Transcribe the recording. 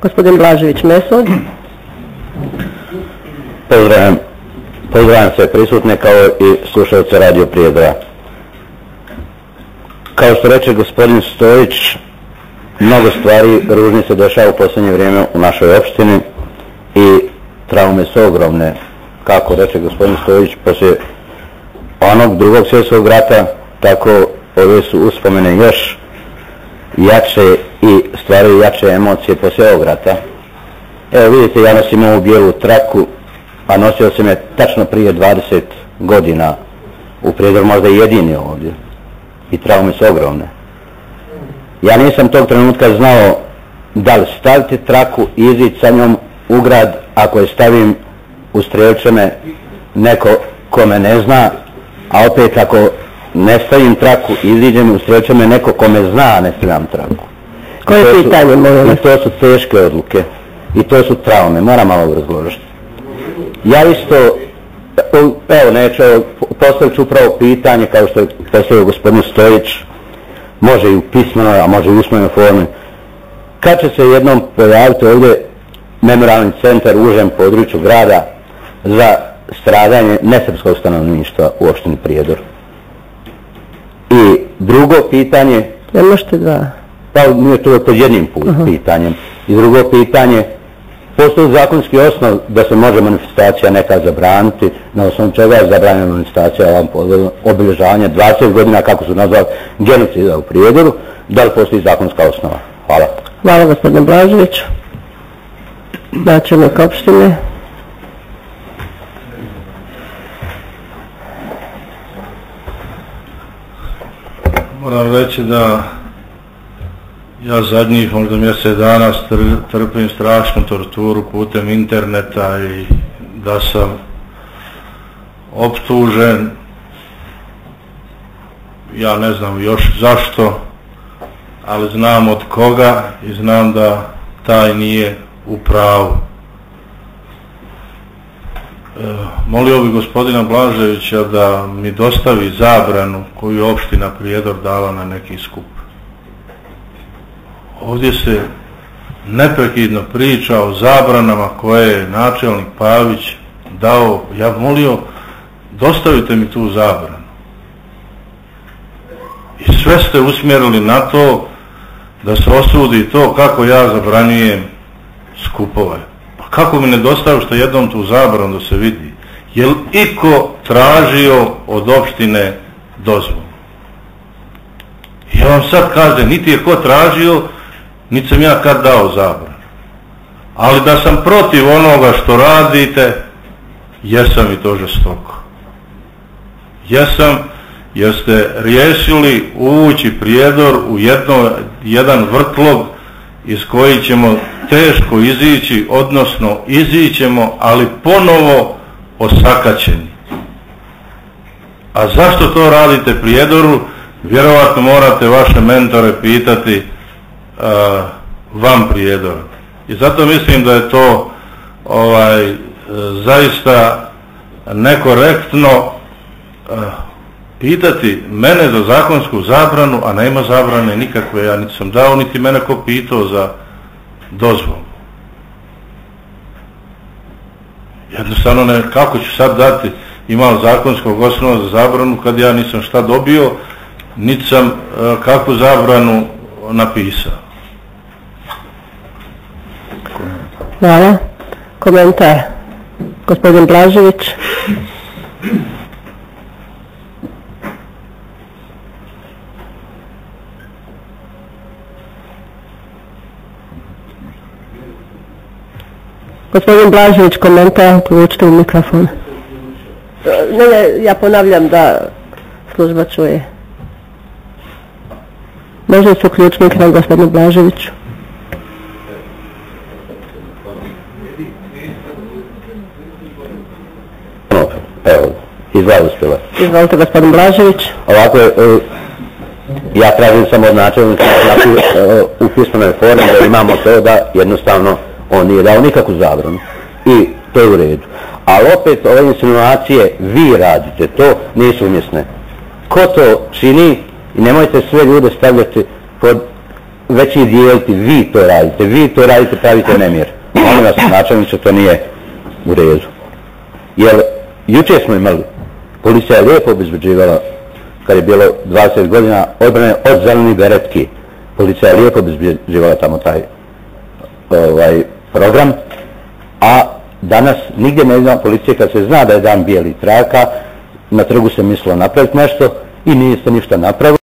Gospodin Blažević Mesod. Pozdravljam sve prisutne kao i slušalce Radio Prijedora. Kao što reče gospodin Stojić, mnogo stvari ružni se dešava u posljednje vrijeme u našoj opštini i traume su ogromne. Kako reče gospodin Stojić, poslije onog Drugog svjetskog rata, tako ove su uspomene još jače i stvaraju jače emocije poslije ovog rata. Evo vidite, ja nosim ovu bijelu traku, a nosio sam je tačno prije 20 godina u Prijedoru, možda jedini ovdje. I traume su ogromne. Ja nisam tog trenutka znao da li staviti traku i izići sa njom u grad, ako je stavim u Strelčane neko ko me ne zna, a opet ako ne stavim traku i iziđem u Strelčane neko ko me zna, a ne stavljam traku. Koje pitanje, molim vas? I to su teške odluke. I to su traume. Moram malo razgovoriti. Ja isto, evo neću, postavit ću upravo pitanje kao što je postavio gospodin Stojić, može i u pismenoj, a može i u usmenoj formi. Kad će se jednom pojaviti ovdje memorialni centar u užem području grada za stradanje nesrpskog stanovništva u opštini Prijedor? I drugo pitanje... Ne možete dva. Pa nije to pod jednim pitanjem. I drugo pitanje, postoji zakonski osnov da se može manifestacija neka zabraniti, na osnovu čega je zabranjena manifestacija ovom obilježavanja 20 godina, kako su nazvali, genocida u Prijedoru, da li postoji zakonska osnova? Hvala. Hvala gospodine Blažević. Načelnik opštine. Moram reći da ja zadnjih možda mjesec dana trpim strašnu torturu putem interneta i da sam optužen, ja ne znam još zašto, ali znam od koga i znam da taj nije u pravu. Molio bih gospodina Blaževića da mi dostavi zabranu koju je opština Prijedor dala na neki skup. Ovdje se neprekidno priča o zabranama koje je načelnik Pavić dao. Ja molio, dostavite mi tu zabranu. I sve ste usmjerili na to da se osudi to kako ja zabranjujem skupove. Pa kako mi ne dostavište jednom tu zabranu da se vidi? Je li iko tražio od opštine dozvolu? Ja vam sad kažem, niti je ko tražio, niti sam ja kad dao zabranu. Ali da sam protiv onoga što radite, jesam i to žestoko. Jesam, jer ste riješili uvući Prijedor u jedan vrtlog iz koji ćemo teško izići, odnosno izićemo, ali ponovo osakaćeni. A zašto to radite Prijedoru? Vjerovatno morate vaše mentore pitati van Prijedora. I zato mislim da je to zaista nekorektno pitati mene za zakonsku zabranu, a nema zabrane nikakve. Ja niti sam dao, niti mene ko pitao za dozvolu. Jednostavno ne, kako ću sad dati, imam zakonskog osnova za zabranu kad ja nisam šta dobio, niti sam kakvu zabranu napisao. Hvala. Komentar. Gospodin Blažević. Gospodin Blažević, komentar, uključite u mikrofon. Ne, ja ponavljam da služba čuje. Možda se uključi mikrofon, gospodin Blažević. Evo, izvolite. Izvolite, gospodin Blažević. Ovako, ja tražim samo od načelnika u pismenoj formi da imamo to da jednostavno on nije dao nikakvu zabranu. I to je u redu. Ali opet ove insinuacije, vi radite, to nisu umjesne. Ko to čini i nemojte sve ljude stavljati pod već i dijeliti, vi to radite, pravite nemir. Molim vas, načelniče, to nije u redu. Jer jučer smo imali, policija je lijepo obezbeđivala, kad je bilo 20 godina odbrane od zelenih beretki, policija je lijepo obezbeđivala tamo taj program, a danas nigdje ne ima policije kad se zna da je dan bijelih traka, na trgu se mislilo napraviti nešto i nije se ništa napravilo.